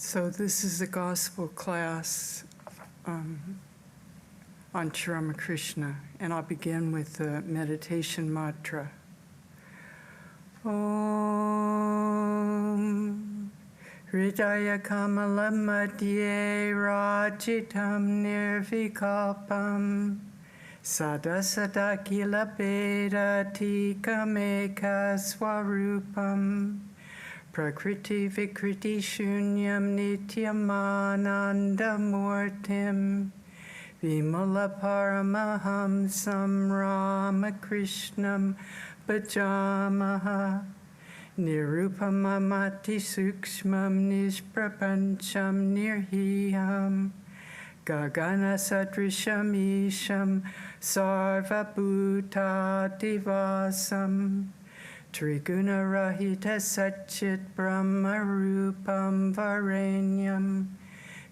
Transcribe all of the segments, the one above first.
So this is a gospel class on Sri Ramakrishna, and I'll begin with the meditation mantra. Om Hridaya Kamala Madhye Rajitam Nirvikalpam Sada Sada Kila Vedati Kameka Swarupam Prakriti Vikriti Shunyam Nityamananda Murtim Vimala Paramahamsam Ramakrishnam Bhajamaha Nirupamamati Sukshmam Nishprapancham Nirhiham Gagana Sadrisham Isham Sarvabhuta Triguna Rahita Satchit Brahma Rupam Varenyam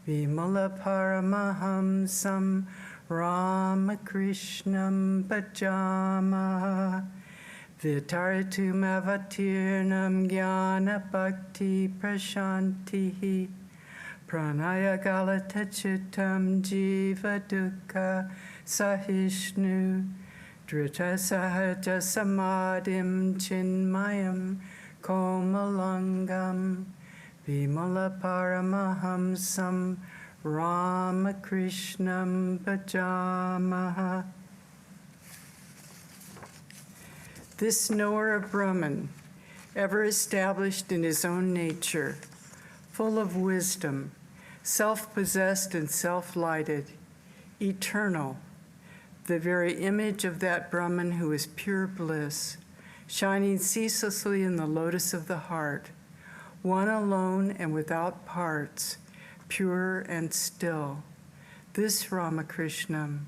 Vimala Paramahamsam Ramakrishnam Bhajamaha Vitaritum Avatirnam Jnana Bhakti Prashantihi Pranaya Galata Chittam Jiva Dukkha Sahishnu Drita Sahaja Samadhim Chinmayam Komalangam Vimala Paramahamsam Ramakrishnam Bhajamaha. This knower of Brahman, ever established in his own nature, full of wisdom, self-possessed and self-lighted, eternal, the very image of that Brahman who is pure bliss, shining ceaselessly in the lotus of the heart, one alone and without parts, pure and still. This Ramakrishna,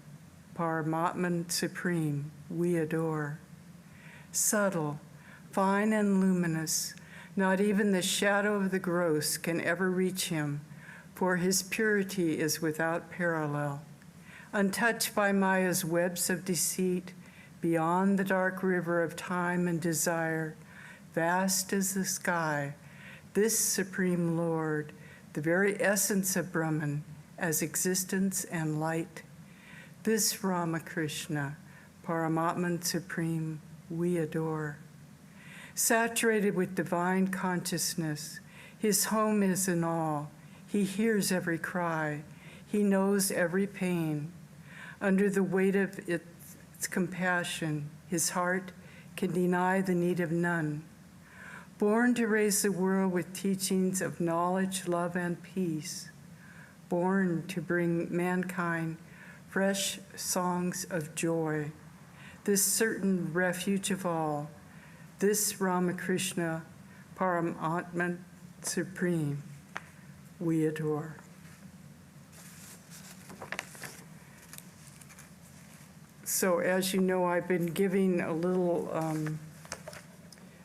Paramatman Supreme, we adore. Subtle, fine and luminous, not even the shadow of the gross can ever reach him, for his purity is without parallel. Untouched by Maya's webs of deceit, beyond the dark river of time and desire, vast as the sky, this Supreme Lord, the very essence of Brahman, as existence and light, this Ramakrishna, Paramatman Supreme, we adore. Saturated with divine consciousness, his home is in all. He hears every cry. He knows every pain. Under the weight of its compassion, his heart can deny the need of none. Born to raise the world with teachings of knowledge, love, and peace. Born to bring mankind fresh songs of joy. This certain refuge of all, this Ramakrishna, Paramatman Supreme, we adore. So as you know, I've been giving a little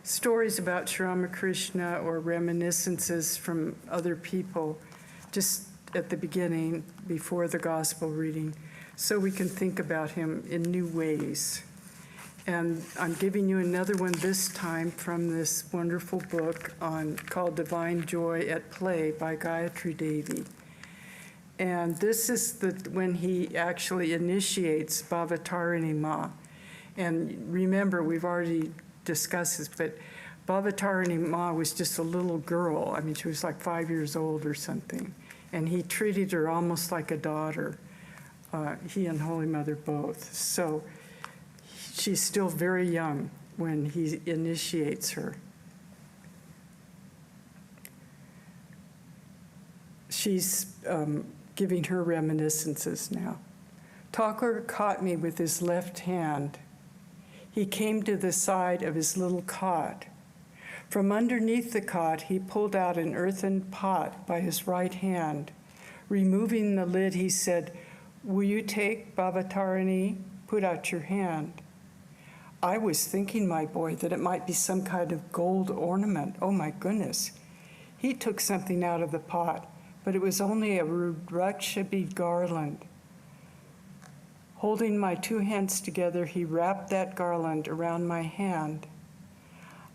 stories about Sri Ramakrishna or reminiscences from other people just at the beginning, before the gospel reading, so we can think about him in new ways. And I'm giving you another one this time from this wonderful book called Divine Joy at Play by Gayatri Devi. And this is when he actually initiates Bhavatarini Ma. And remember, we've already discussed this, but Bhavatarini Ma was just a little girl. I mean, she was like 5 years old or something. And he treated her almost like a daughter, he and Holy Mother both. So she's still very young when he initiates her. She's giving her reminiscences now. Thakur caught me with his left hand. He came to the side of his little cot. From underneath the cot, he pulled out an earthen pot by his right hand. Removing the lid, he said, "Will you take Bhavatarini? Put out your hand." I was thinking, my boy, that it might be some kind of gold ornament. Oh my goodness. He took something out of the pot, but it was only a Rudraksha bead garland. Holding my two hands together, he wrapped that garland around my hand.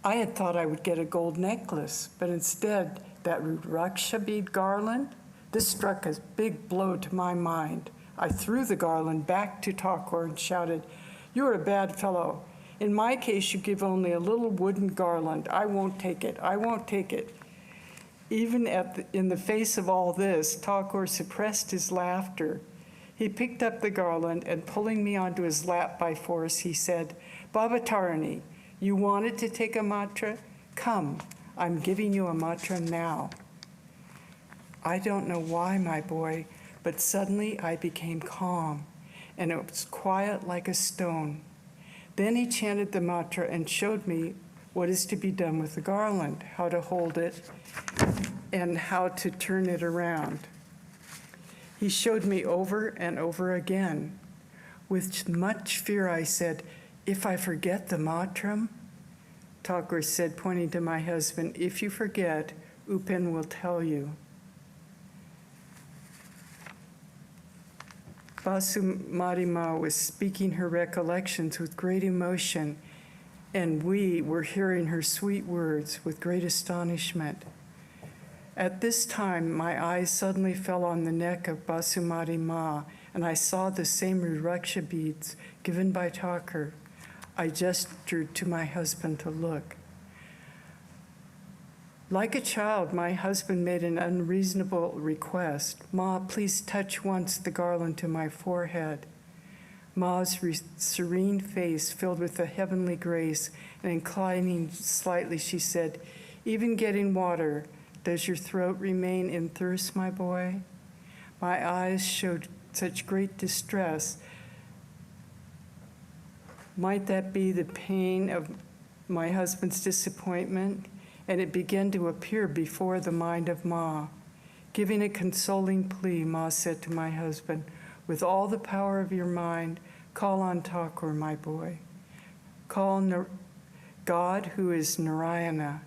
I had thought I would get a gold necklace, but instead that Rudraksha bead garland? This struck a big blow to my mind. I threw the garland back to Thakur and shouted, "You're a bad fellow. In my case, you give only a little wooden garland. I won't take it. I won't take it." Even in the face of all this, Thakur suppressed his laughter. He picked up the garland and, pulling me onto his lap by force, he said, "Baba Tarini, you wanted to take a mantra? Come, I'm giving you a mantra now." I don't know why, my boy, but suddenly I became calm, and it was quiet like a stone. Then he chanted the mantra and showed me what is to be done with the garland, how to hold it, and how to turn it around. He showed me over and over again. With much fear, I said, "If I forget the mantra?" Thakur said, pointing to my husband, "If you forget, Upen will tell you." Basumati Ma was speaking her recollections with great emotion, and we were hearing her sweet words with great astonishment. At this time, my eyes suddenly fell on the neck of Basumati Ma, and I saw the same Rudraksha beads given by Thakur. I gestured to my husband to look. Like a child, my husband made an unreasonable request. "Ma, please touch once the garland to my forehead." Ma's serene face filled with a heavenly grace, and inclining slightly, she said, "Even getting water, does your throat remain in thirst, my boy?" My eyes showed such great distress. Might that be the pain of my husband's disappointment? And it began to appear before the mind of Ma. Giving a consoling plea, Ma said to my husband, "With all the power of your mind, call on Thakur, my boy. Call God, who is Narayana,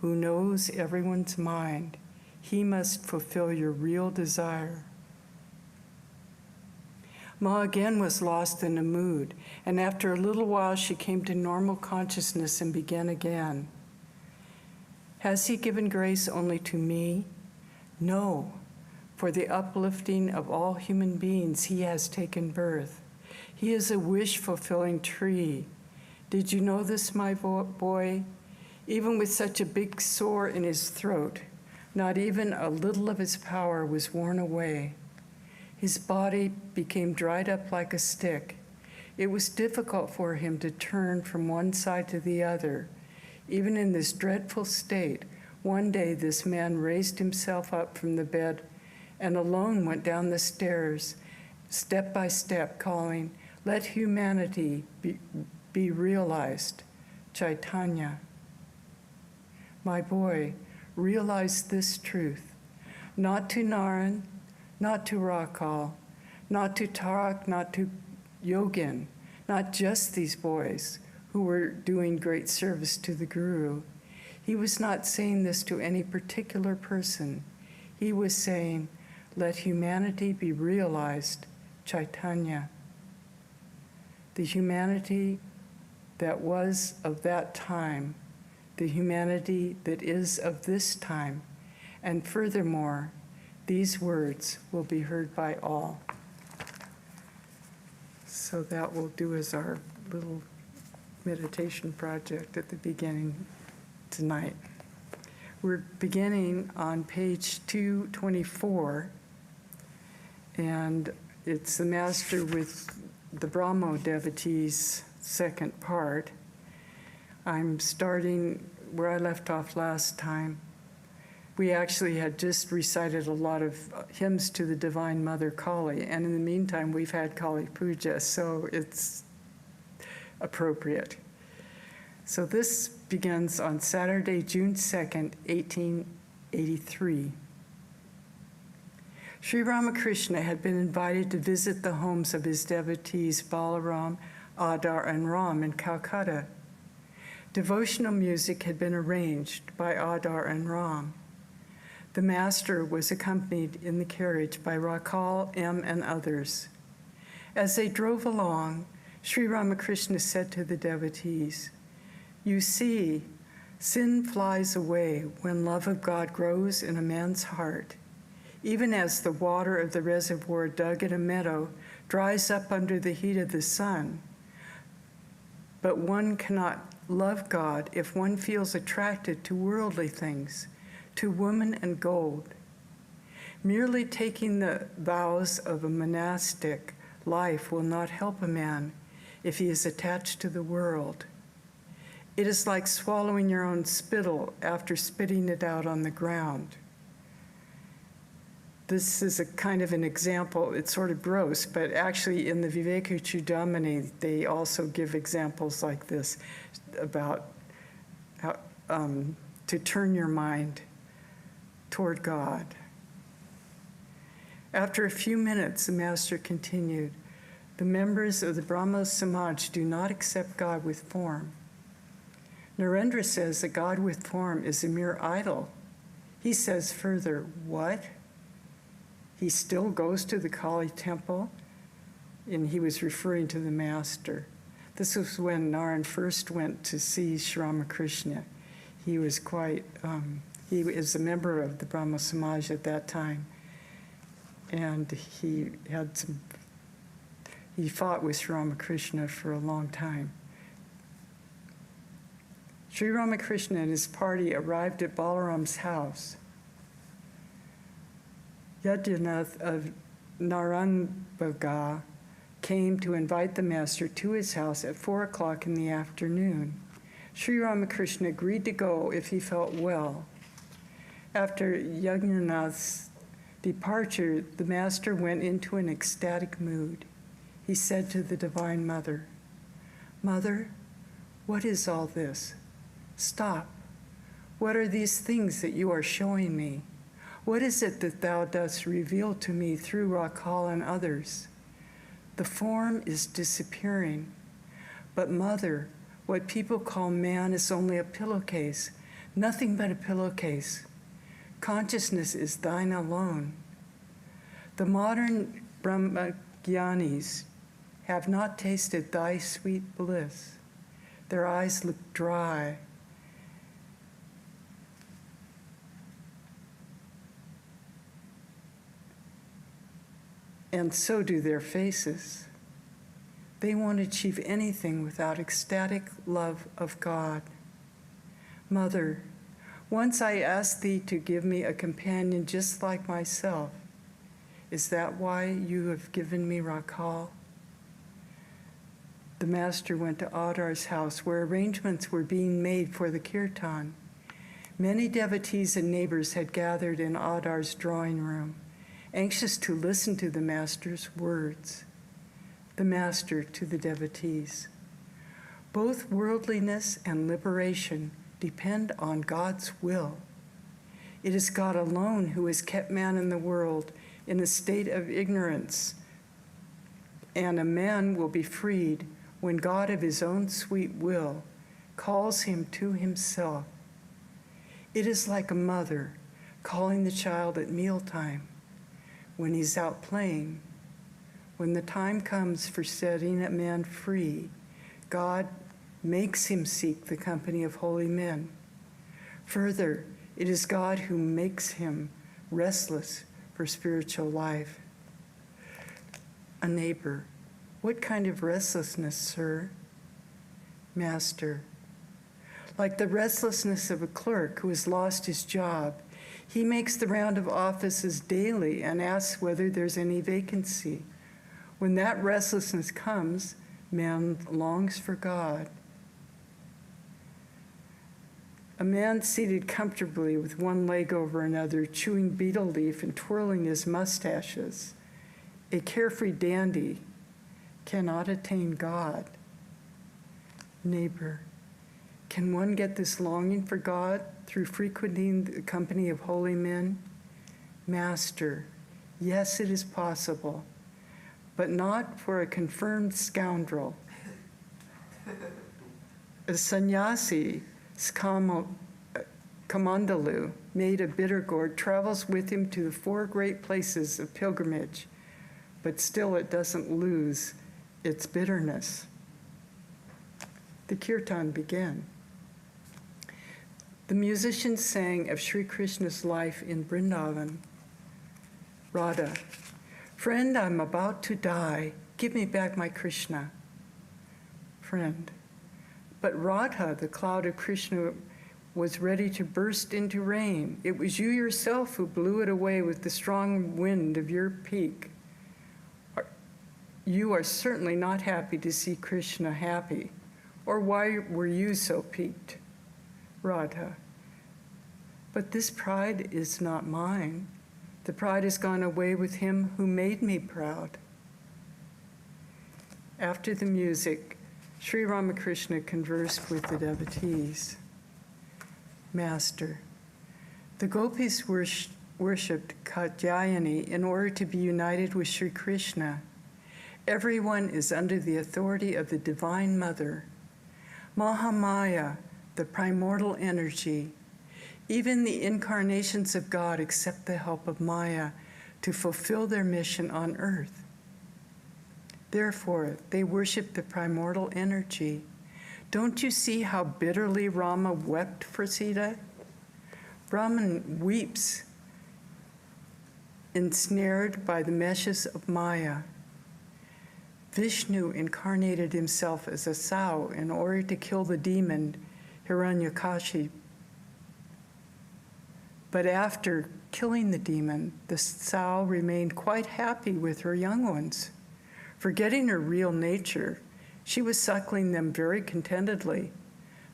who knows everyone's mind. He must fulfill your real desire." Ma again was lost in a mood, and after a little while she came to normal consciousness and began again. "Has he given grace only to me? No. For the uplifting of all human beings, he has taken birth. He is a wish-fulfilling tree. Did you know this, my boy? Even with such a big sore in his throat, not even a little of his power was worn away. His body became dried up like a stick. It was difficult for him to turn from one side to the other. Even in this dreadful state, one day this man raised himself up from the bed and alone went down the stairs, step by step, calling, 'Let humanity be realized, Chaitanya.' My boy, realize this truth. Not to Naran, not to Rakal, not to Tarak, not to Yogin, not just these boys who were doing great service to the Guru. He was not saying this to any particular person. He was saying, 'Let humanity be realized, Chaitanya.' The humanity that was of that time, the humanity that is of this time, and furthermore, these words will be heard by all." So that will do as our little meditation project at the beginning tonight. We're beginning on page 224, and it's the Master with the Brahmo Devotees second part. I'm starting where I left off last time. We actually had just recited a lot of hymns to the Divine Mother Kali, and in the meantime we've had Kali Puja, so it's appropriate. So this begins on Saturday, June 2nd, 1883. Sri Ramakrishna had been invited to visit the homes of his devotees Balaram, Adar, and Ram in Calcutta. Devotional music had been arranged by Adar and Ram. The Master was accompanied in the carriage by Rakal, M, and others. As they drove along, Sri Ramakrishna said to the devotees, "You see, Sin flies away when love of God grows in a man's heart, even as the water of the reservoir dug in a meadow dries up under the heat of the sun. But one cannot love God if one feels attracted to worldly things, to woman and gold. Merely taking the vows of a monastic life will not help a man if he is attached to the world. It is like swallowing your own spittle after spitting it out on the ground. This is a kind of an example. It's sort of gross, but actually in the Vivekachudamani, they also give examples like this about how to turn your mind toward God. After a few minutes, the master continued, the members of the Brahmo Samaj do not accept God with form. Narendra says that God with form is a mere idol. He says further, what? He still goes to the Kali temple? And he was referring to the master. This was when Naren first went to see Sri Ramakrishna. He was he was a member of the Brahmo Samaj at that time. And he fought with Sri Ramakrishna for a long time. Sri Ramakrishna and his party arrived at Balaram's house. Yajnath of Naranbaga came to invite the master to his house at 4 o'clock in the afternoon. Sri Ramakrishna agreed to go if he felt well. After Yajnath's departure, the master went into an ecstatic mood. He said to the Divine Mother, "Mother, what is all this? Stop. What are these things that you are showing me? What is it that thou dost reveal to me through Rakal and others? The form is disappearing. But Mother, what people call man is only a pillowcase, nothing but a pillowcase. Consciousness is thine alone. The modern Brahmagyanis have not tasted thy sweet bliss. Their eyes look dry. And so do their faces. They won't achieve anything without ecstatic love of God. Mother, once I asked thee to give me a companion just like myself. Is that why you have given me Rakal?" The master went to Adar's house where arrangements were being made for the kirtan. Many devotees and neighbors had gathered in Adar's drawing room, anxious to listen to the master's words. The master to the devotees. Both worldliness and liberation depend on God's will. It is God alone who has kept man in the world in a state of ignorance, and a man will be freed when God of his own sweet will calls him to himself. It is like a mother calling the child at mealtime when he's out playing. When the time comes for setting a man free, God makes him seek the company of holy men. Further, it is God who makes him restless for spiritual life. A neighbor, what kind of restlessness, sir? Master, like the restlessness of a clerk who has lost his job. He makes the round of offices daily and asks whether there's any vacancy. When that restlessness comes, man longs for God. A man seated comfortably with one leg over another, chewing betel leaf and twirling his mustaches, a carefree dandy, cannot attain God. Neighbor, can one get this longing for God through frequenting the company of holy men? Master, yes, it is possible, but not for a confirmed scoundrel. A sannyasi, Kamandalu, made of bitter gourd, travels with him to the 4 great places of pilgrimage, but still it doesn't lose its bitterness. The kirtan began. The musicians sang of Sri Krishna's life in Vrindavan. Radha, friend, I'm about to die. Give me back my Krishna. Friend, but Radha, the cloud of Krishna, was ready to burst into rain. It was you yourself who blew it away with the strong wind of your peak. You are certainly not happy to see Krishna happy. Or why were you so piqued? Radha, but this pride is not mine. The pride has gone away with him who made me proud. After the music, Sri Ramakrishna conversed with the devotees. Master, the gopis worshipped Katyayani in order to be united with Sri Krishna. Everyone is under the authority of the Divine Mother. Mahamaya, the primordial energy. Even the incarnations of God accept the help of Maya to fulfill their mission on earth. Therefore, they worship the primordial energy. Don't you see how bitterly Rama wept for Sita? Brahman weeps, ensnared by the meshes of Maya. Vishnu incarnated himself as a sow in order to kill the demon Hiranyakashipu. But after killing the demon, the sow remained quite happy with her young ones. Forgetting her real nature, she was suckling them very contentedly.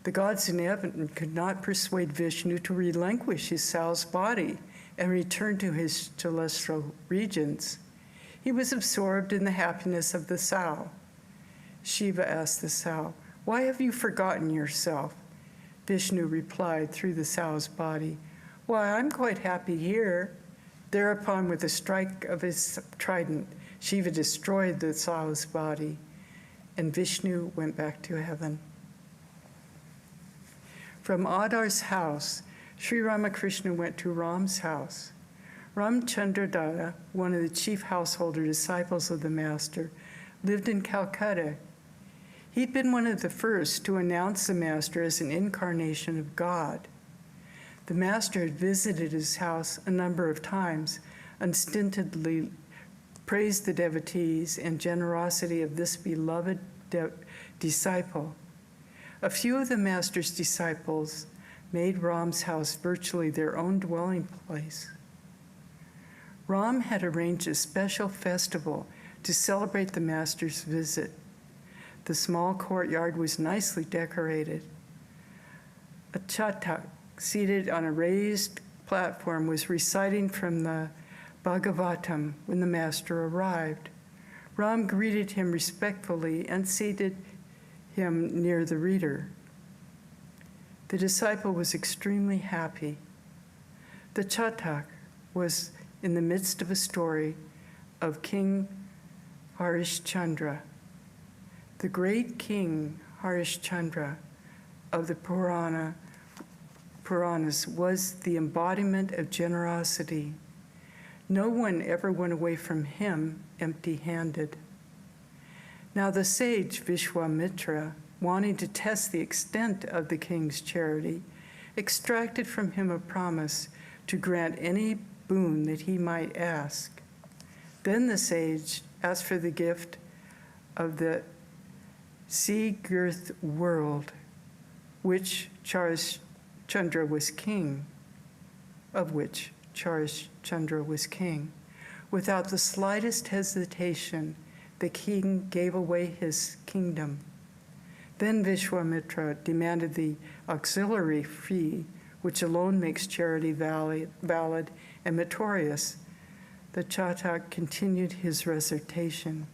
The gods in heaven could not persuade Vishnu to relinquish his sow's body and return to his celestial regions. He was absorbed in the happiness of the sow. Shiva asked the sow, "Why have you forgotten yourself?" Vishnu replied through the sow's body, "Why, I'm quite happy here." Thereupon, with a strike of his trident, Shiva destroyed the sow's body, and Vishnu went back to heaven. From Adar's house, Sri Ramakrishna went to Ram's house. Ramchandra, one of the chief householder disciples of the Master, lived in Calcutta. He'd been one of the first to announce the Master as an incarnation of God. The Master had visited his house a number of times, unstintedly praised the devotees and generosity of this beloved disciple. A few of the Master's disciples made Ram's house virtually their own dwelling place. Ram had arranged a special festival to celebrate the Master's visit. The small courtyard was nicely decorated. A chatak, seated on a raised platform, was reciting from the Bhagavatam when the Master arrived. Ram greeted him respectfully and seated him near the reader. The disciple was extremely happy. The chatak was in the midst of a story of King Harishchandra. The great King Harishchandra of the Puranas was the embodiment of generosity. No one ever went away from him empty-handed. Now the sage Vishwamitra, wanting to test the extent of the king's charity, extracted from him a promise to grant any boon that he might ask. Then the sage asked for the gift of the sea-girth world, which Charishchandra was king, of which Charishchandra was king. Without the slightest hesitation, the king gave away his kingdom. Then Vishwamitra demanded the auxiliary fee, which alone makes charity valid and meritorious. The chatak continued his recitation.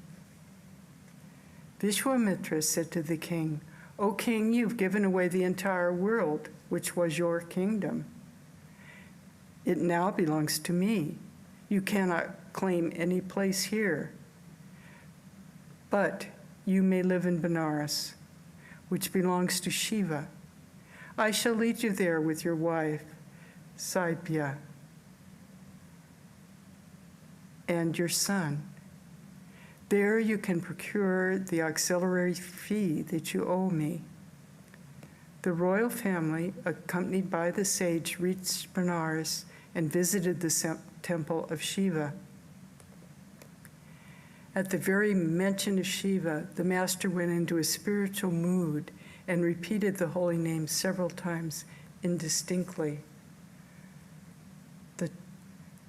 Vishwamitra said to the king, "O king, you've given away the entire world, which was your kingdom. It now belongs to me. You cannot claim any place here. But you may live in Benares, which belongs to Shiva. I shall lead you there with your wife, Saibya, and your son. There you can procure the auxiliary fee that you owe me." The royal family, accompanied by the sage, reached Benares and visited the Temple of Shiva. At the very mention of Shiva, the master went into a spiritual mood and repeated the holy name several times indistinctly. The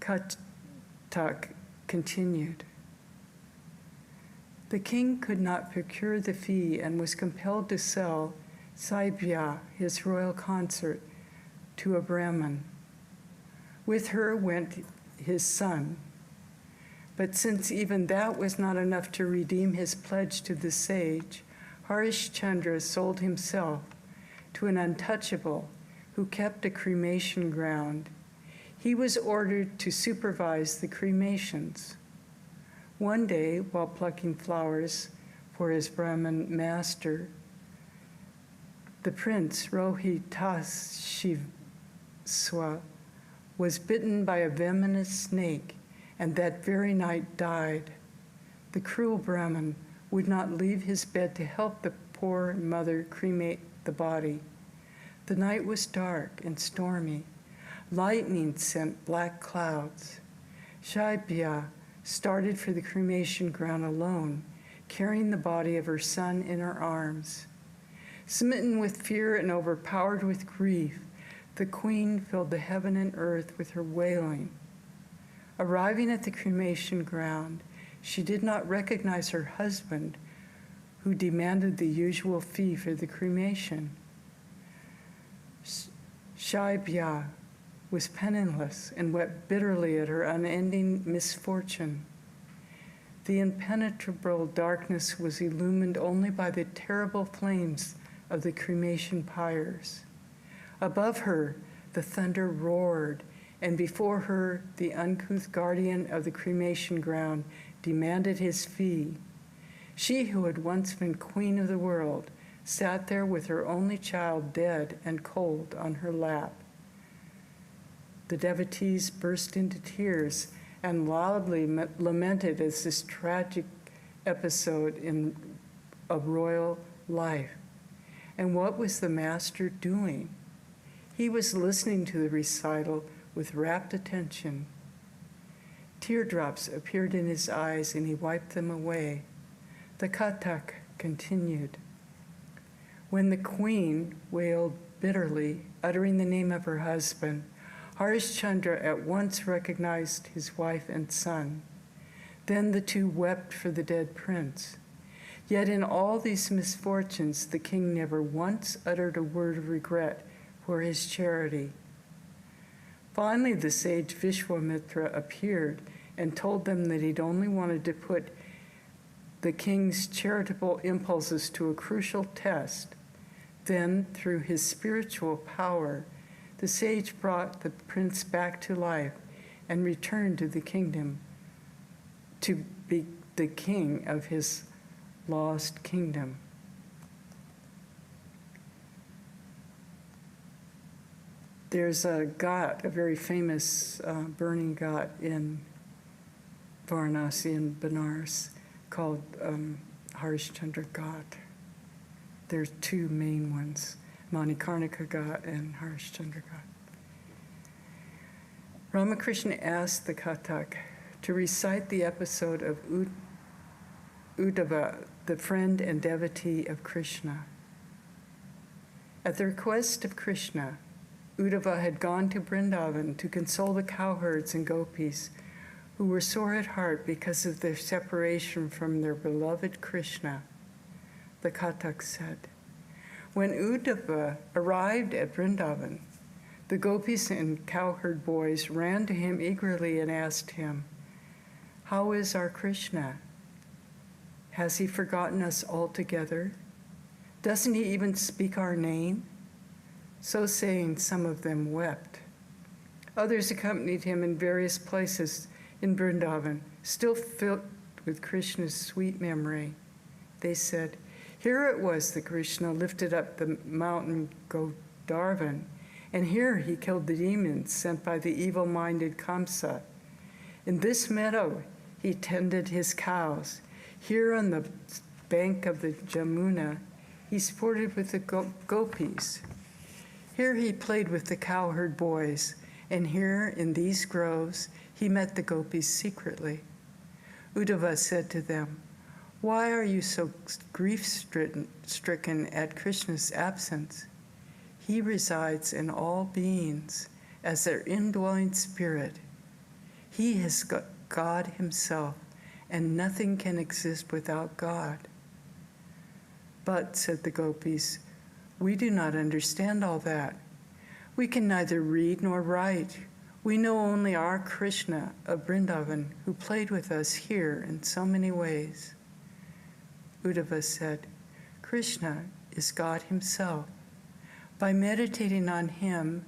Kathak continued. The king could not procure the fee and was compelled to sell Saibya, his royal consort, to a Brahmin. With her went his son. But since even that was not enough to redeem his pledge to the sage, Harishchandra sold himself to an untouchable who kept a cremation ground. He was ordered to supervise the cremations. One day, while plucking flowers for his Brahmin master, the prince Rohitashiva was bitten by a venomous snake, and that very night died. The cruel Brahmin would not leave his bed to help the poor mother cremate the body. The night was dark and stormy. Lightning sent black clouds. Saibya started for the cremation ground alone, carrying the body of her son in her arms. Smitten with fear and overpowered with grief, the queen filled the heaven and earth with her wailing. Arriving at the cremation ground, she did not recognize her husband, who demanded the usual fee for the cremation. Saibya was penniless and wept bitterly at her unending misfortune. The impenetrable darkness was illumined only by the terrible flames of the cremation pyres. Above her, the thunder roared, and before her, the uncouth guardian of the cremation ground demanded his fee. She, who had once been queen of the world, sat there with her only child dead and cold on her lap. The devotees burst into tears and loudly lamented as this tragic episode of royal life. And what was the master doing? He was listening to the recital with rapt attention. Teardrops appeared in his eyes and he wiped them away. The Kathak continued. When the queen wailed bitterly, uttering the name of her husband, Harishchandra at once recognized his wife and son. Then the two wept for the dead prince. Yet in all these misfortunes, the king never once uttered a word of regret for his charity. Finally, the sage Vishwamitra appeared and told them that he'd only wanted to put the king's charitable impulses to a crucial test. Then, through his spiritual power, the sage brought the prince back to life and returned to the kingdom to be the king of his lost kingdom. There's a ghat, a very famous burning ghat in Varanasi in Benares called Harishchandra Ghat. There's two main ones, Manikarnika Ghat and Harishchandra Ghat. Ramakrishna asked the Kathak to recite the episode of Uddhava, the friend and devotee of Krishna. At the request of Krishna, Uddhava had gone to Vrindavan to console the cowherds and gopis who were sore at heart because of their separation from their beloved Krishna. The Kathak said, when Uddhava arrived at Vrindavan, the gopis and cowherd boys ran to him eagerly and asked him, "How is our Krishna? Has he forgotten us altogether? Doesn't he even speak our name?" So saying, some of them wept. Others accompanied him in various places in Vrindavan, still filled with Krishna's sweet memory. They said, "Here it was that Krishna lifted up the mountain Godvarvan, and here he killed the demons sent by the evil-minded Kamsa. In this meadow he tended his cows. Here on the bank of the Jamuna he sported with the gopis. Here he played with the cowherd boys, and here in these groves he met the gopis secretly. Uddhava said to them, "Why are you so grief-stricken at Krishna's absence? He resides in all beings as their indwelling spirit. He is God himself, and nothing can exist without God." "But," said the gopis, "we do not understand all that. We can neither read nor write. We know only our Krishna of Vrindavan, who played with us here in so many ways." Uddhava said, "Krishna is God himself. By meditating on him,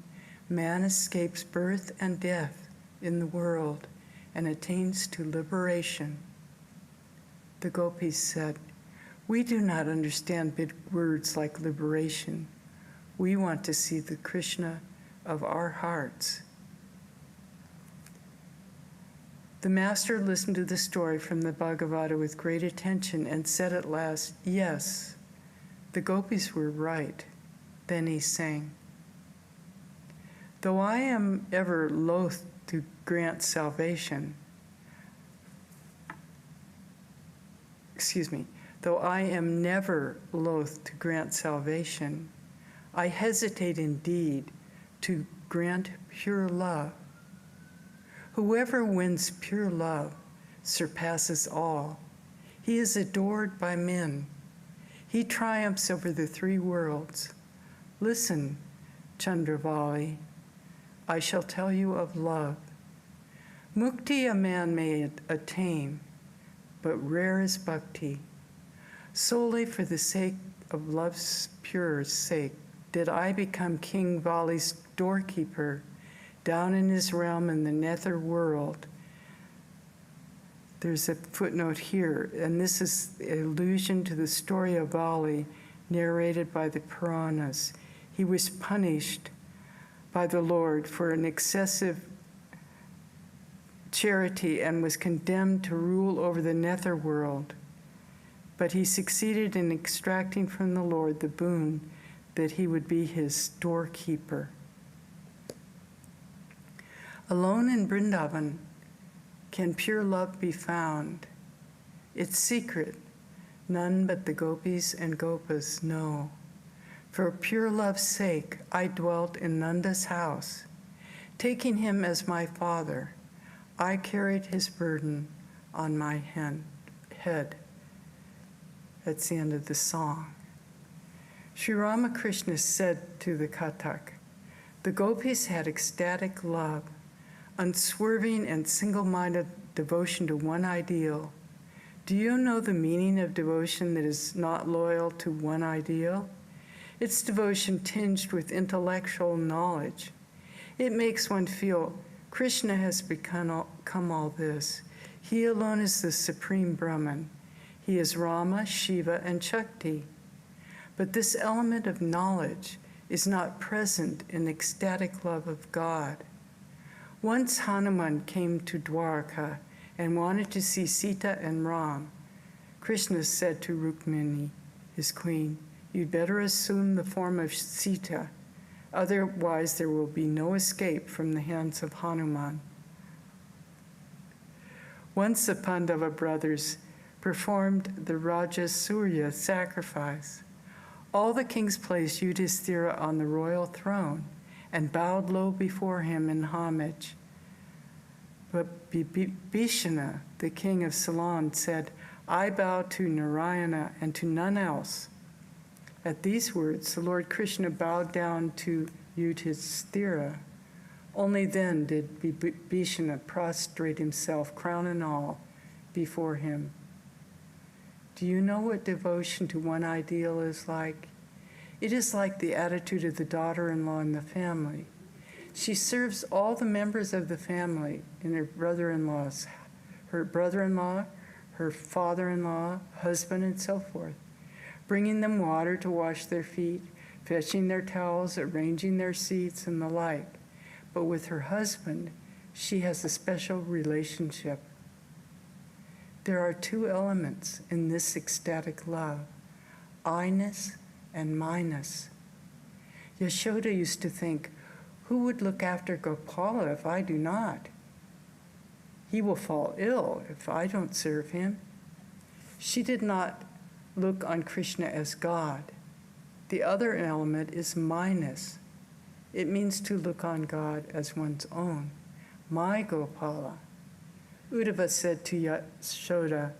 man escapes birth and death in the world and attains to liberation." The gopis said, "We do not understand big words like liberation. We want to see the Krishna of our hearts." The master listened to the story from the Bhagavata with great attention and said at last, "Yes, the gopis were right." Then he sang, "Though I am ever loath to grant salvation, though I am never loath to grant salvation, I hesitate indeed to grant pure love. Whoever wins pure love surpasses all. He is adored by men. He triumphs over the three worlds. Listen, Chandravali, I shall tell you of love. Mukti a man may attain, but rare is bhakti. Solely for the sake of love's pure sake did I become King Vali's doorkeeper down in his realm in the nether world." There's a footnote here, and this is an allusion to the story of Vali narrated by the Puranas. He was punished by the Lord for an excessive charity and was condemned to rule over the nether world. But he succeeded in extracting from the Lord the boon that he would be his doorkeeper. Alone in Vrindavan can pure love be found. Its secret none but the gopis and gopas know. For pure love's sake I dwelt in Nanda's house. Taking him as my father, I carried his burden on my head. That's the end of the song. Sri Ramakrishna said to the Kathak, "The gopis had ecstatic love, unswerving and single-minded devotion to one ideal. Do you know the meaning of devotion that is not loyal to one ideal? It's devotion tinged with intellectual knowledge. It makes one feel Krishna has become all this. He alone is the supreme Brahman. He is Rama, Shiva, and Shakti. But this element of knowledge is not present in ecstatic love of God. Once Hanuman came to Dwarka and wanted to see Sita and Ram. Krishna said to Rukmini, his queen, "You'd better assume the form of Sita, otherwise there will be no escape from the hands of Hanuman." Once the Pandava brothers performed the Rajasurya sacrifice. All the kings placed Yudhishthira on the royal throne and bowed low before him in homage. But Bhishana, the king of Ceylon, said, "I bow to Narayana and to none else." At these words, the Lord Krishna bowed down to Yudhishthira. Only then did Bhishana prostrate himself, crown and all, before him. Do you know what devotion to one ideal is like? It is like the attitude of the daughter-in-law in the family. She serves all the members of the family and her brother-in-law, her father-in-law, husband, and so forth, bringing them water to wash their feet, fetching their towels, arranging their seats, and the like. But with her husband, she has a special relationship. There are two elements in this ecstatic love, I-ness and minus. Yashoda used to think, who would look after Gopala if I do not? He will fall ill if I don't serve him. She did not look on Krishna as God. The other element is minus. It means to look on God as one's own. My Gopala. Uddhava said to Yashoda,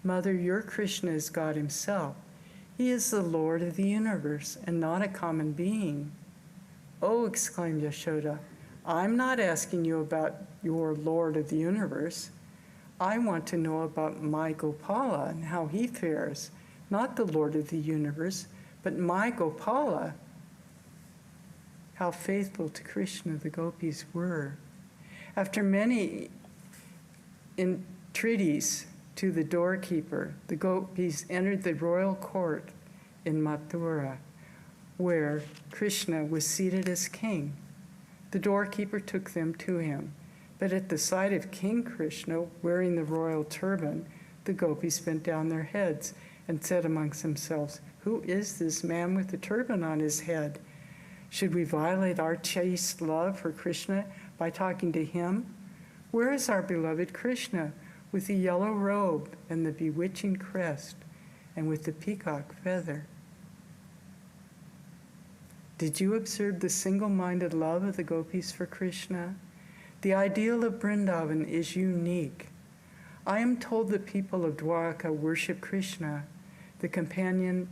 Mother, your Krishna is God himself. He is the Lord of the universe and not a common being. Oh, exclaimed Yashoda, I'm not asking you about your Lord of the universe. I want to know about my Gopala and how he fares, not the Lord of the universe, but my Gopala. How faithful to Krishna the gopis were. After many entreaties to the doorkeeper, the gopis entered the royal court in Mathura, where Krishna was seated as king. The doorkeeper took them to him, but at the sight of King Krishna wearing the royal turban, the gopis bent down their heads and said amongst themselves, Who is this man with the turban on his head? Should we violate our chaste love for Krishna by talking to him? Where is our beloved Krishna with the yellow robe and the bewitching crest and with the peacock feather? Did you observe the single-minded love of the gopis for Krishna? The ideal of Vrindavan is unique. I am told the people of Dwarka worship Krishna, the companion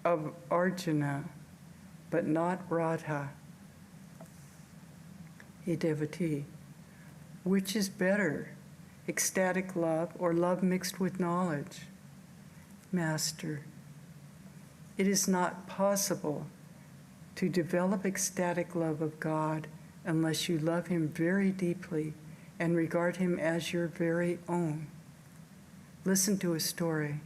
of Arjuna, but not Radha, a devotee. Which is better, ecstatic love or love mixed with knowledge? Master, it is not possible to develop ecstatic love of God unless you love him very deeply and regard him as your very own. Listen to a story.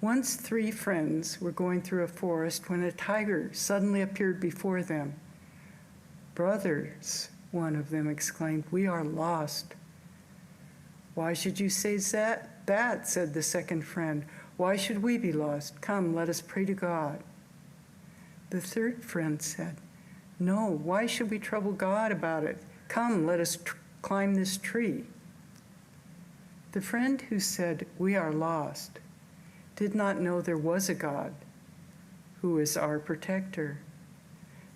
Once 3 friends were going through a forest when a tiger suddenly appeared before them. Brothers, one of them exclaimed, we are lost. Why should you say that, said the second friend. Why should we be lost? Come, let us pray to God. The third friend said, no, why should we trouble God about it? Come, let us climb this tree. The friend who said, we are lost, did not know there was a God who is our protector.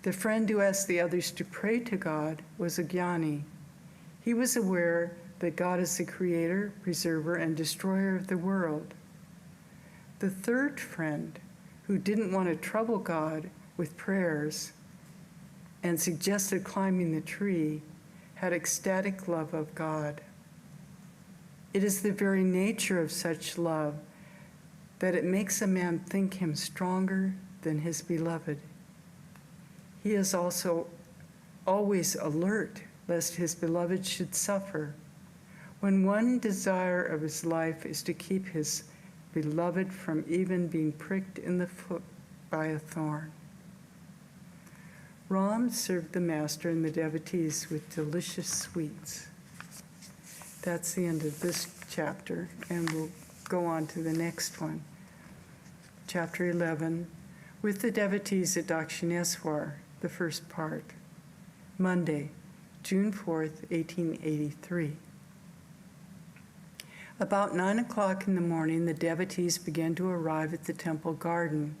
The friend who asked the others to pray to God was a jnani. He was aware that God is the creator, preserver, and destroyer of the world. The third friend, who didn't want to trouble God with prayers and suggested climbing the tree, had ecstatic love of God. It is the very nature of such love that it makes a man think him stronger than his beloved. He is also always alert lest his beloved should suffer. When one desire of his life is to keep his beloved from even being pricked in the foot by a thorn. Ram served the master and the devotees with delicious sweets. That's the end of this chapter, and we'll go on to the next one. Chapter 11, with the devotees at Dakshineswar, the first part. Monday, June 4th, 1883. About 9 o'clock in the morning, the devotees began to arrive at the temple garden.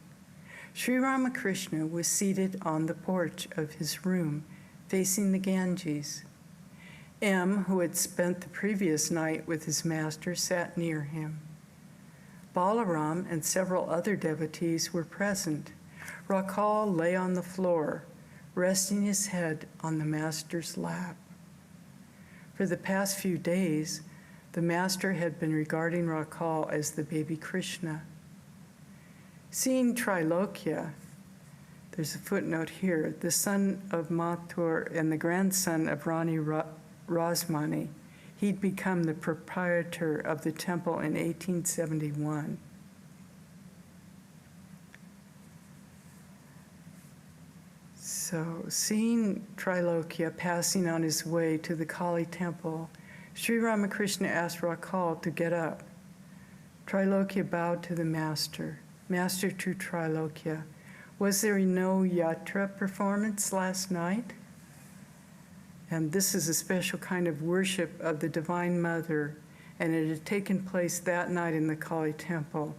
Sri Ramakrishna was seated on the porch of his room, facing the Ganges. M., who had spent the previous night with his master, sat near him. Balaram and several other devotees were present. Rakhal lay on the floor, resting his head on the master's lap. For the past few days, the master had been regarding Rakhal as the baby Krishna. Seeing Trilokya, there's a footnote here, the son of Mathur and the grandson of Rani Rasmani, he'd become the proprietor of the temple in 1871. So, seeing Trilokya passing on his way to the Kali temple, Sri Ramakrishna asked Rakhal to get up. Trilokya bowed to the master. Master to Trilokya, was there no yatra performance last night? And this is a special kind of worship of the Divine Mother, and it had taken place that night in the Kali Temple.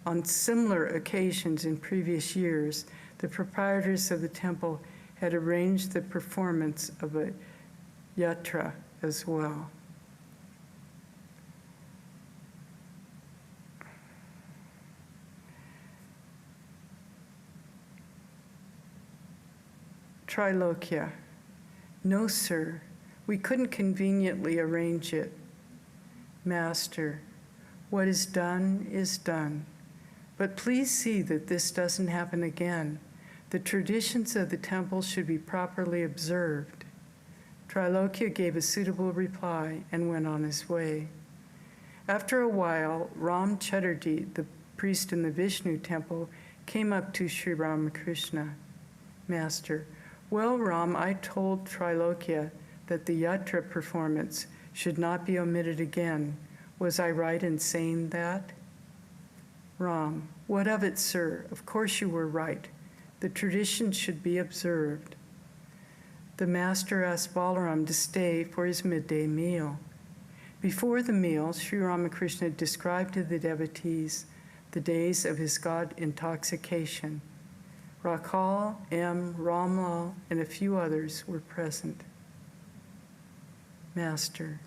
On similar occasions in previous years, the proprietors of the temple had arranged the performance of a yatra as well. Trilokya. No, sir, we couldn't conveniently arrange it. Master, what is done is done. But please see that this doesn't happen again. The traditions of the temple should be properly observed. Trilokya gave a suitable reply and went on his way. After a while, Ram Chatterjee, the priest in the Vishnu temple, came up to Sri Ramakrishna. Master, well, Ram, I told Trilokya that the yatra performance should not be omitted again. Was I right in saying that? Ram, what of it, sir? Of course you were right. The tradition should be observed. The master asked Balaram to stay for his midday meal. Before the meal, Sri Ramakrishna described to the devotees the days of his God intoxication. Rakhal, M., Ramlal, and a few others were present. Master,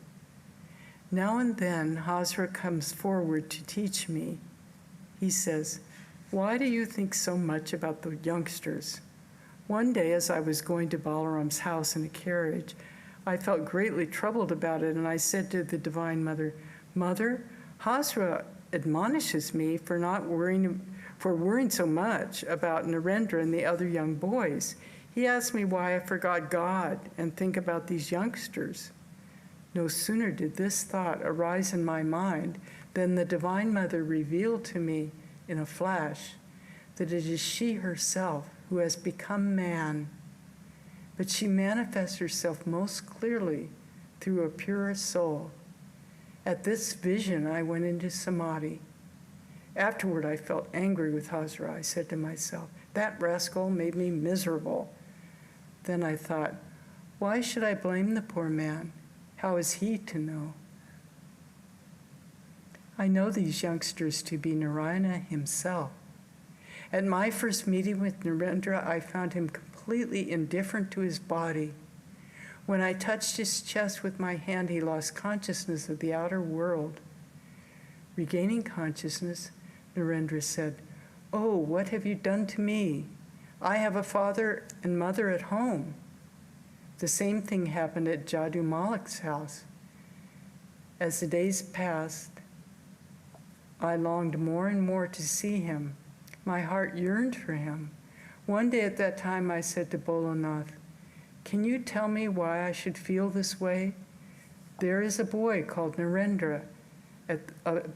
now and then Hazra comes forward to teach me. He says, why do you think so much about the youngsters? One day, as I was going to Balaram's house in a carriage, I felt greatly troubled about it, and I said to the Divine Mother, Mother, Hazra admonishes me for worrying so much about Narendra and the other young boys. He asked me why I forgot God and think about these youngsters. No sooner did this thought arise in my mind than the Divine Mother revealed to me in a flash that it is she herself who has become man. But she manifests herself most clearly through a pure soul. At this vision, I went into samadhi. Afterward, I felt angry with Hazra. I said to myself, that rascal made me miserable. Then I thought, why should I blame the poor man? How is he to know? I know these youngsters to be Narayana himself. At my first meeting with Narendra, I found him completely indifferent to his body. When I touched his chest with my hand, he lost consciousness of the outer world. Regaining consciousness, Narendra said, oh, what have you done to me? I have a father and mother at home. The same thing happened at Jadu Malik's house. As the days passed, I longed more and more to see him. My heart yearned for him. One day at that time, I said to Bholanath, can you tell me why I should feel this way? There is a boy called Narendra at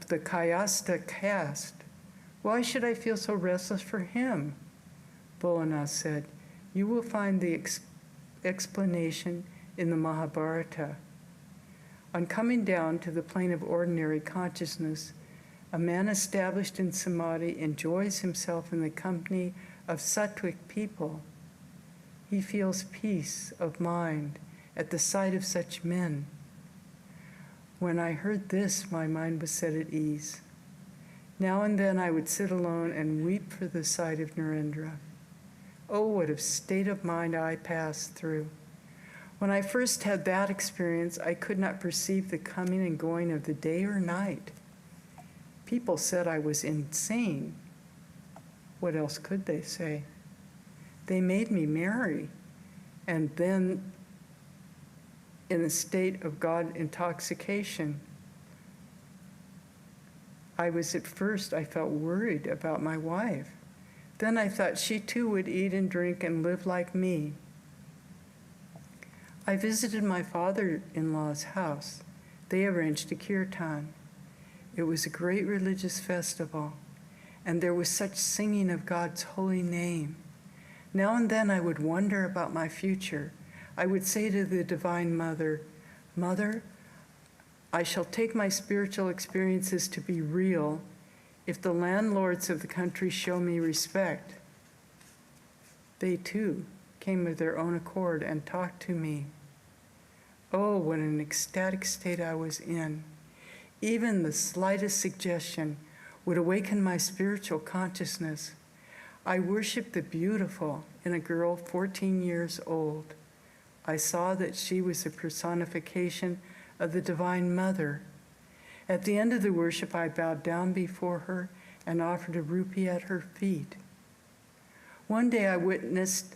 the Kayasta caste. Why should I feel so restless for him? Bholanath said, you will find the explanation in the Mahabharata. On coming down to the plane of ordinary consciousness, a man established in samadhi enjoys himself in the company of sattvic people. He feels peace of mind at the sight of such men. When I heard this, my mind was set at ease. Now and then I would sit alone and weep for the sight of Narendra. Oh, what a state of mind I passed through. When I first had that experience, I could not perceive the coming and going of the day or night. People said I was insane. What else could they say? They made me marry, and then in a state of God intoxication, I felt worried about my wife. Then I thought she too would eat and drink and live like me. I visited my father-in-law's house. They arranged a kirtan. It was a great religious festival, and there was such singing of God's holy name. Now and then I would wonder about my future. I would say to the Divine Mother, Mother, I shall take my spiritual experiences to be real if the landlords of the country show me respect, they too came of their own accord and talked to me. Oh, what an ecstatic state I was in. Even the slightest suggestion would awaken my spiritual consciousness. I worshiped the beautiful in a girl 14 years old. I saw that she was a personification of the Divine Mother. At the end of the worship, I bowed down before her and offered a rupee at her feet. One day I witnessed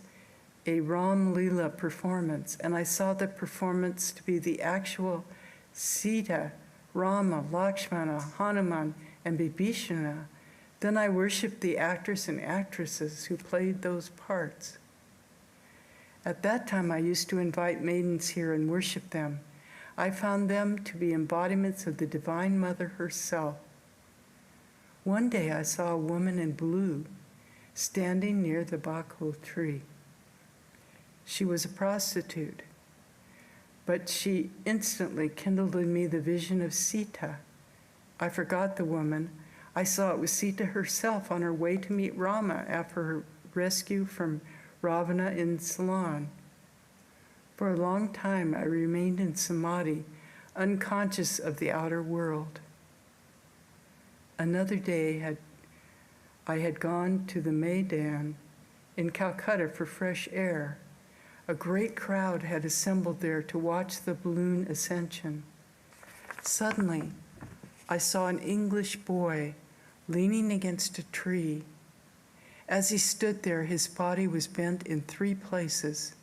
a Ram Lila performance, and I saw the performance to be the actual Sita, Rama, Lakshmana, Hanuman, and Vibhishana. Then I worshiped the actors and actresses who played those parts. At that time, I used to invite maidens here and worship them. I found them to be embodiments of the Divine Mother herself. One day I saw a woman in blue standing near the bakul tree. She was a prostitute, but she instantly kindled in me the vision of Sita. I forgot the woman. I saw it was Sita herself on her way to meet Rama after her rescue from Ravana in Ceylon. For a long time, I remained in samadhi, unconscious of the outer world. Another day, I had gone to the Maidan in Calcutta for fresh air. A great crowd had assembled there to watch the balloon ascension. Suddenly, I saw an English boy leaning against a tree. As he stood there, his body was bent in 3 places.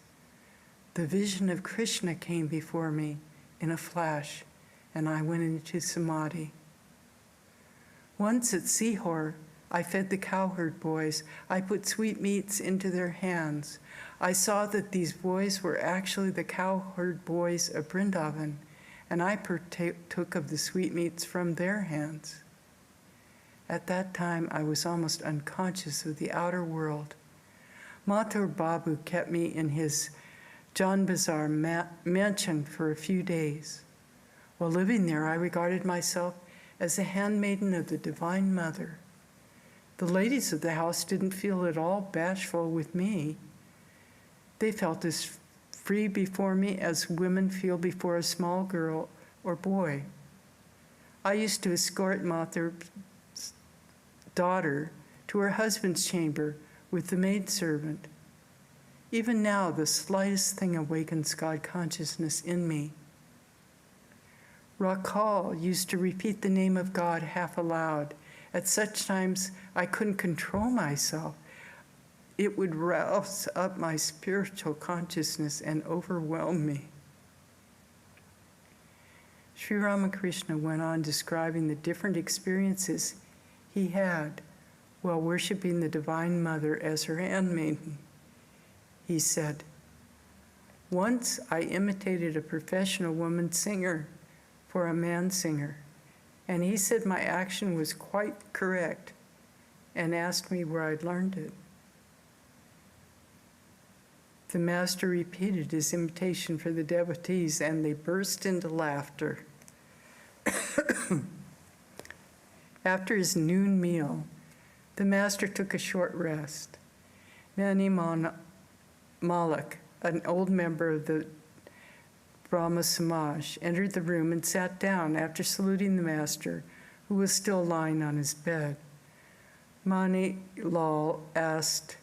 The vision of Krishna came before me in a flash, and I went into samadhi. Once at Sihor, I fed the cowherd boys. I put sweetmeats into their hands. I saw that these boys were actually the cowherd boys of Vrindavan, and I partook of the sweetmeats from their hands. At that time, I was almost unconscious of the outer world. Mathur Babu kept me in his Jan Bazar mansion for a few days. While living there, I regarded myself as a handmaiden of the Divine Mother. The ladies of the house didn't feel at all bashful with me. They felt as free before me as women feel before a small girl or boy. I used to escort Mathur's daughter to her husband's chamber with the maidservant. Even now, the slightest thing awakens God consciousness in me. Rakal used to repeat the name of God half aloud. At such times, I couldn't control myself. It would rouse up my spiritual consciousness and overwhelm me. Sri Ramakrishna went on describing the different experiences he had while worshiping the Divine Mother as her handmaiden. He said, "Once I imitated a professional woman singer for a man singer, and he said my action was quite correct and asked me where I'd learned it. The master repeated his imitation for the devotees, and they burst into laughter. After his noon meal, the master took a short rest. Nani Malik, an old member of the Brahmo Samaj, entered the room and sat down after saluting the master, who was still lying on his bed. Mani Lal asked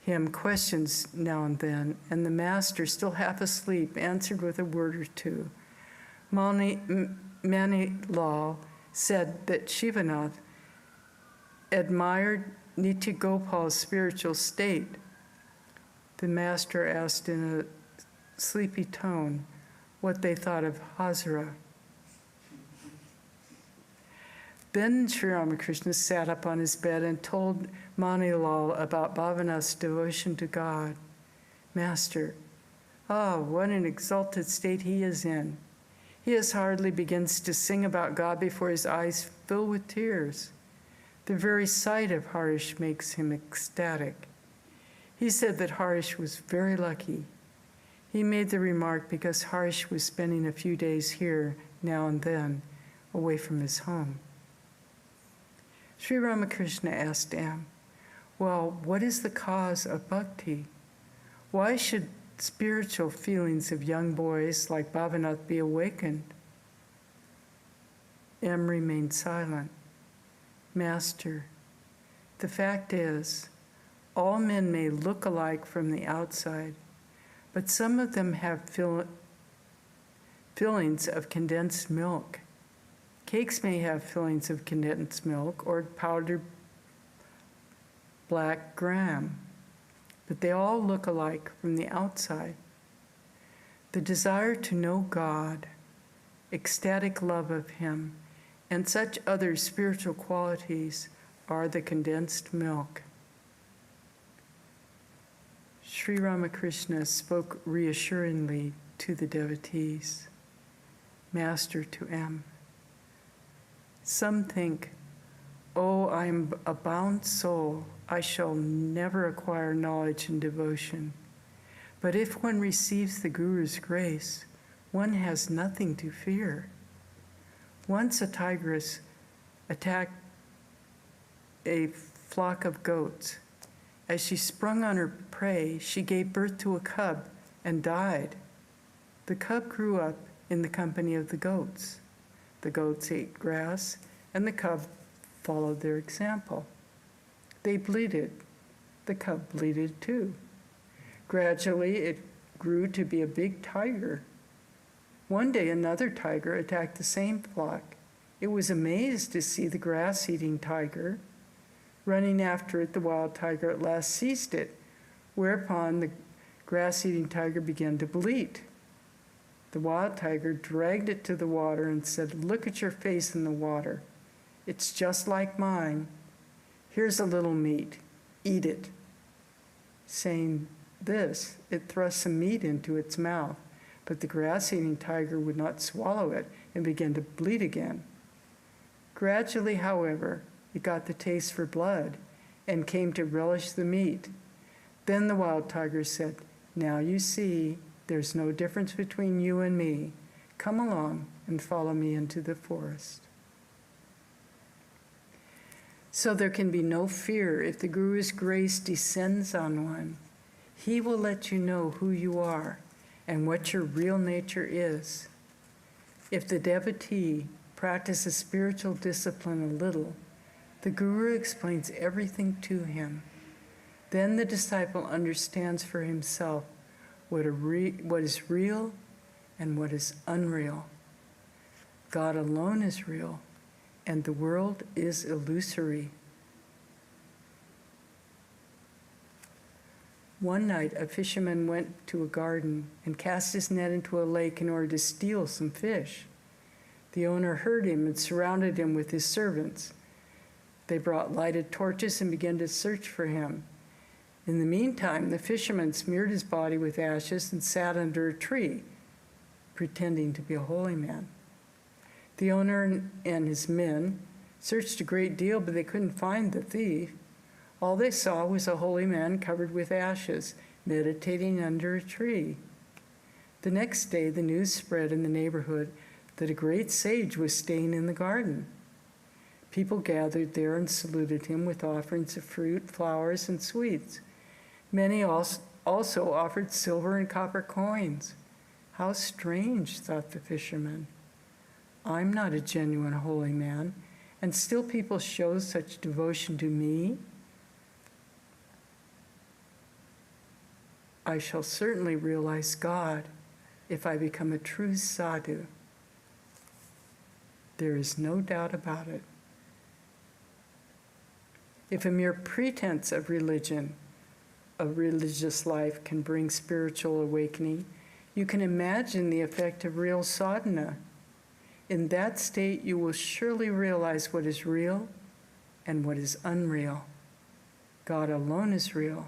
him questions now and then, and the master, still half asleep, answered with a word or two. Mani Lal said that Shivanath admired Nitya Gopal's spiritual state. The master asked in a sleepy tone what they thought of Hazara. Then Sri Ramakrishna sat up on his bed and told Manilal about Bhavana's devotion to God. Master, what an exalted state he is in. He has hardly begins to sing about God before his eyes fill with tears. The very sight of Harish makes him ecstatic. He said that Harish was very lucky. He made the remark because Harish was spending a few days here now and then, away from his home. Sri Ramakrishna asked M, well, what is the cause of bhakti? Why should spiritual feelings of young boys like Bhavanath be awakened? M remained silent. Master, the fact is, all men may look alike from the outside, but some of them have fillings of condensed milk. Cakes may have fillings of condensed milk or powdered black gram, but they all look alike from the outside. The desire to know God, ecstatic love of Him, and such other spiritual qualities are the condensed milk. Sri Ramakrishna spoke reassuringly to the devotees. Master to M. Some think, oh, I am a bound soul. I shall never acquire knowledge and devotion. But if one receives the Guru's grace, one has nothing to fear. Once a tigress attacked a flock of goats. As she sprung on her prey, she gave birth to a cub and died. The cub grew up in the company of the goats. The goats ate grass, and the cub followed their example. They bleated. The cub bleated too. Gradually, it grew to be a big tiger. One day, another tiger attacked the same flock. It was amazed to see the grass-eating tiger. Running after it, the wild tiger at last seized it, whereupon the grass-eating tiger began to bleat. The wild tiger dragged it to the water and said, look at your face in the water. It's just like mine. Here's a little meat. Eat it. Saying this, it thrust some meat into its mouth, but the grass-eating tiger would not swallow it and began to bleat again. Gradually, however, it got the taste for blood and came to relish the meat. Then the wild tiger said, now you see, there's no difference between you and me. Come along and follow me into the forest. So there can be no fear if the Guru's grace descends on one. He will let you know who you are and what your real nature is. If the devotee practices spiritual discipline a little, the Guru explains everything to him. Then the disciple understands for himself what is real and what is unreal. God alone is real, and the world is illusory. One night, a fisherman went to a garden and cast his net into a lake in order to steal some fish. The owner heard him and surrounded him with his servants. They brought lighted torches and began to search for him. In the meantime, the fisherman smeared his body with ashes and sat under a tree, pretending to be a holy man. The owner and his men searched a great deal, but they couldn't find the thief. All they saw was a holy man covered with ashes, meditating under a tree. The next day, the news spread in the neighborhood that a great sage was staying in the garden. People gathered there and saluted him with offerings of fruit, flowers, and sweets. Many also offered silver and copper coins. How strange, thought the fisherman. I'm not a genuine holy man, and still people show such devotion to me. I shall certainly realize God if I become a true sadhu. There is no doubt about it. If a mere pretense of religion, a religious life, can bring spiritual awakening, you can imagine the effect of real sadhana. In that state, you will surely realize what is real and what is unreal. God alone is real,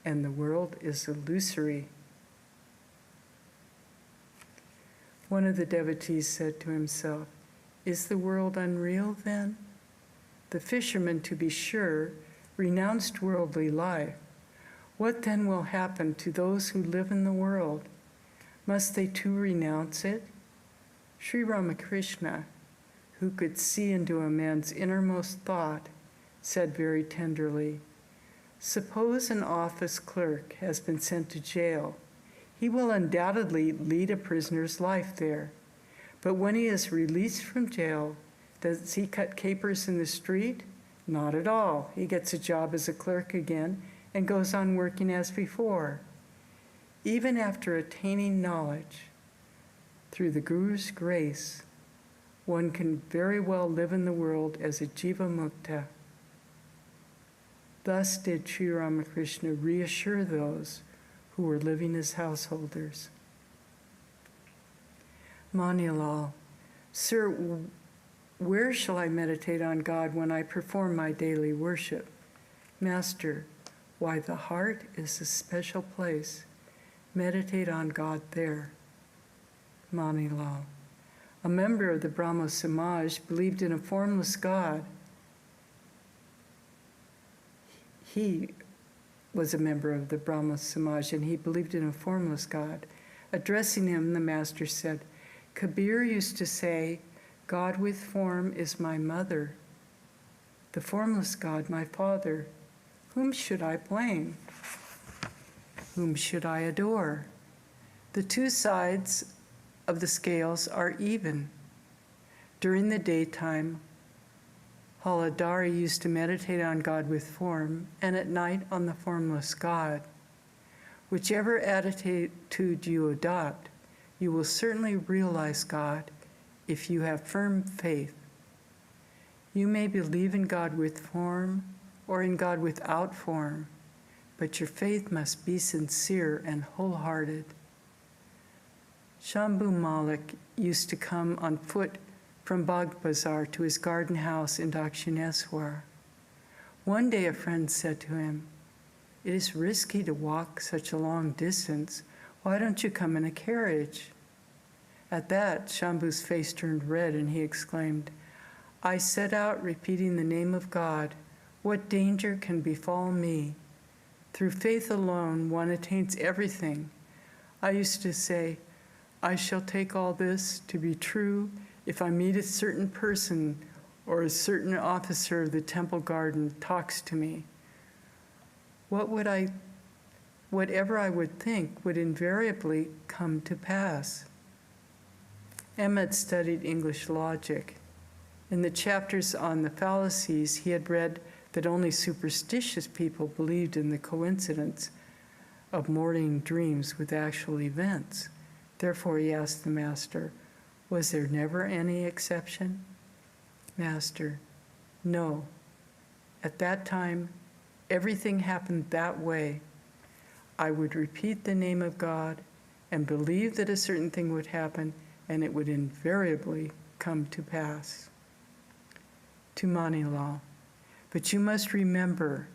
and the world is illusory. One of the devotees said to himself, is the world unreal then? The fisherman, to be sure, renounced worldly life. What then will happen to those who live in the world? Must they too renounce it? Sri Ramakrishna, who could see into a man's innermost thought, said very tenderly, "Suppose an office clerk has been sent to jail. He will undoubtedly lead a prisoner's life there. But when he is released from jail, does he cut capers in the street? Not at all. He gets a job as a clerk again and goes on working as before. Even after attaining knowledge, through the Guru's grace, one can very well live in the world as a Jiva Mukta." Thus did Sri Ramakrishna reassure those who were living as householders. Manilal, "Sir, where shall I meditate on God when I perform my daily worship?" Master, "Why, the heart is a special place. Meditate on God there." Manilal, "A member of the Brahmo Samaj believed in a formless God." He was a member of the Brahmo Samaj, and he believed in a formless God. Addressing him, the master said, "Kabir used to say, 'God with form is my mother, the formless God my father. Whom should I blame? Whom should I adore? The two sides of the scales are even.' During the daytime, Haladari used to meditate on God with form, and at night on the formless God. Whichever attitude you adopt, you will certainly realize God if you have firm faith. You may believe in God with form or in God without form, but your faith must be sincere and wholehearted." Shambhu Malik used to come on foot from Bagh Bazar to his garden house in Dakshineswar. One day a friend said to him, "It is risky to walk such a long distance. Why don't you come in a carriage?" At that, Shambhu's face turned red and he exclaimed, "I set out repeating the name of God. What danger can befall me? Through faith alone, one attains everything. I used to say, I shall take all this to be true if I meet a certain person or a certain officer of the temple garden talks to me. Whatever I would think would invariably come to pass." Emmett studied English logic. In the chapters on the fallacies, he had read that only superstitious people believed in the coincidence of morning dreams with actual events. Therefore, he asked the master, "Was there never any exception?" Master, "No. At that time, everything happened that way. I would repeat the name of God and believe that a certain thing would happen, and it would invariably come to pass." To Manilal, "But you must remember,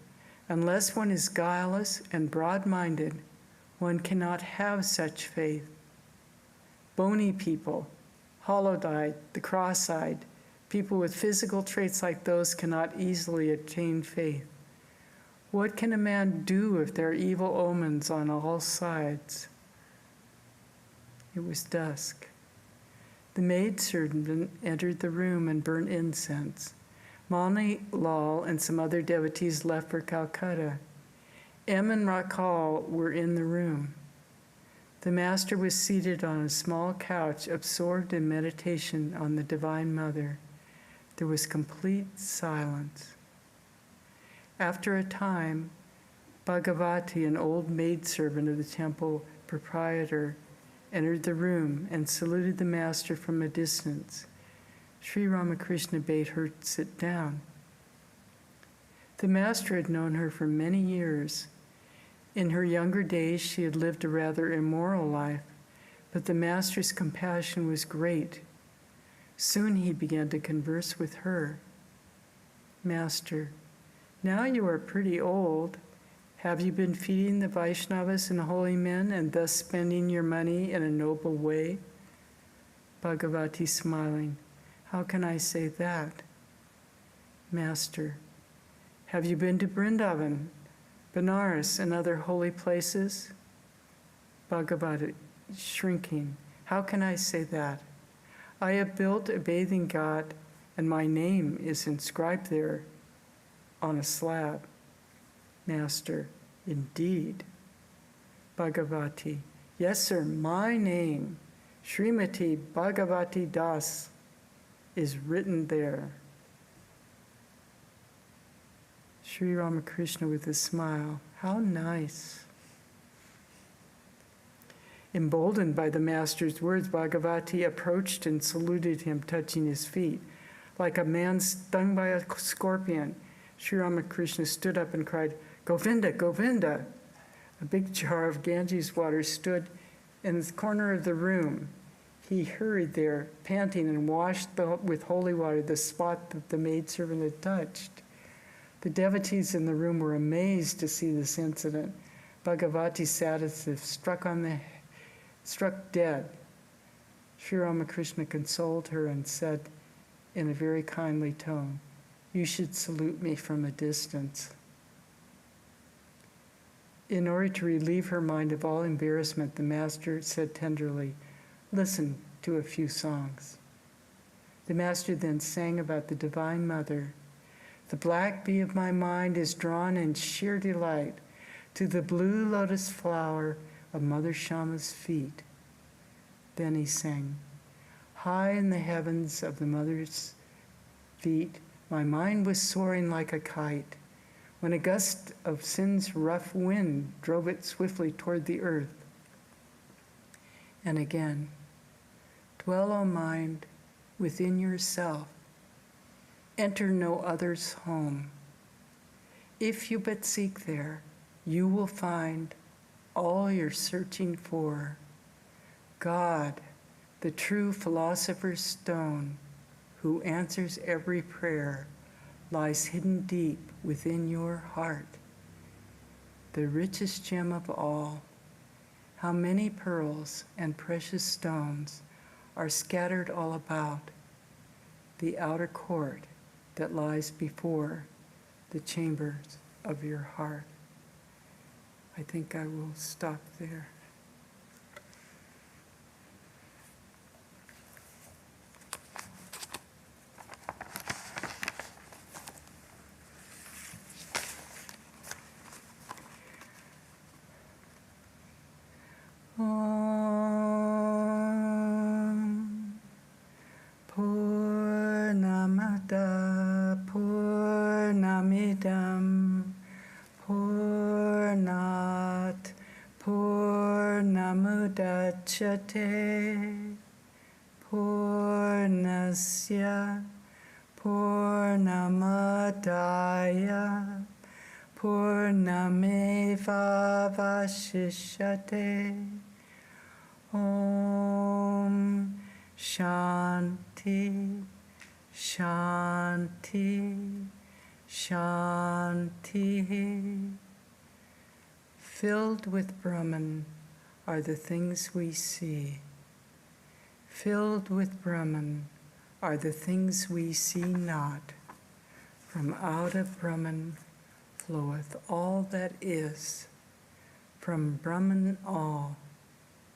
unless one is guileless and broad-minded, one cannot have such faith. Bony people, hollow-eyed, the cross-eyed, people with physical traits like those cannot easily attain faith. What can a man do if there are evil omens on all sides?" It was dusk. The maidservant entered the room and burnt incense. Mani Lal and some other devotees left for Calcutta. M and Rakal were in the room. The master was seated on a small couch, absorbed in meditation on the Divine Mother. There was complete silence. After a time, Bhagavati, an old maidservant of the temple proprietor, entered the room and saluted the master from a distance. Sri Ramakrishna bade her sit down. The master had known her for many years. In her younger days, she had lived a rather immoral life, but the master's compassion was great. Soon he began to converse with her. Master, now you are pretty old. Have you been feeding the Vaishnavas and holy men and thus spending your money in a noble way? Bhagavati smiling, how can I say that? Master, have you been to Vrindavan, Benares, and other holy places? Bhagavati shrinking, how can I say that? I have built a bathing ghat and my name is inscribed there on a slab. Master, indeed. Bhagavati, yes, sir, my name, Srimati Bhagavati Das, is written there. Sri Ramakrishna with a smile, how nice. Emboldened by the master's words, Bhagavati approached and saluted him, touching his feet. Like a man stung by a scorpion, Sri Ramakrishna stood up and cried, Govinda, Govinda! A big jar of Ganges water stood in the corner of the room. He hurried there, panting, and washed with holy water the spot that the maidservant had touched. The devotees in the room were amazed to see this incident. Bhagavati sat as if struck dead. Sri Ramakrishna consoled her and said in a very kindly tone, you should salute me from a distance. In order to relieve her mind of all embarrassment, the master said tenderly, listen to a few songs. The master then sang about the Divine Mother. The black bee of my mind is drawn in sheer delight to the blue lotus flower of Mother Shama's feet. Then he sang, high in the heavens of the Mother's feet, my mind was soaring like a kite, when a gust of sin's rough wind drove it swiftly toward the earth. And again, dwell, O mind, within yourself. Enter no other's home. If you but seek there, you will find all you're searching for. God, the true philosopher's stone, who answers every prayer, lies hidden deep within your heart. The richest gem of all, how many pearls and precious stones are scattered all about the outer court that lies before the chambers of your heart. I think I will stop there. Purnamada Purnamidam Purnat Purnamudachyate Purnasya Purnamadaya Purnameva Vashishyate. Om Shanti, Shanti, Shanti. Filled with Brahman are the things we see. Filled with Brahman are the things we see not. From out of Brahman floweth all that is. From Brahman all,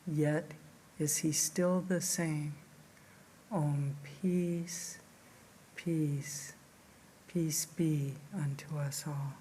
yet is he still the same. Om, peace, peace, peace be unto us all.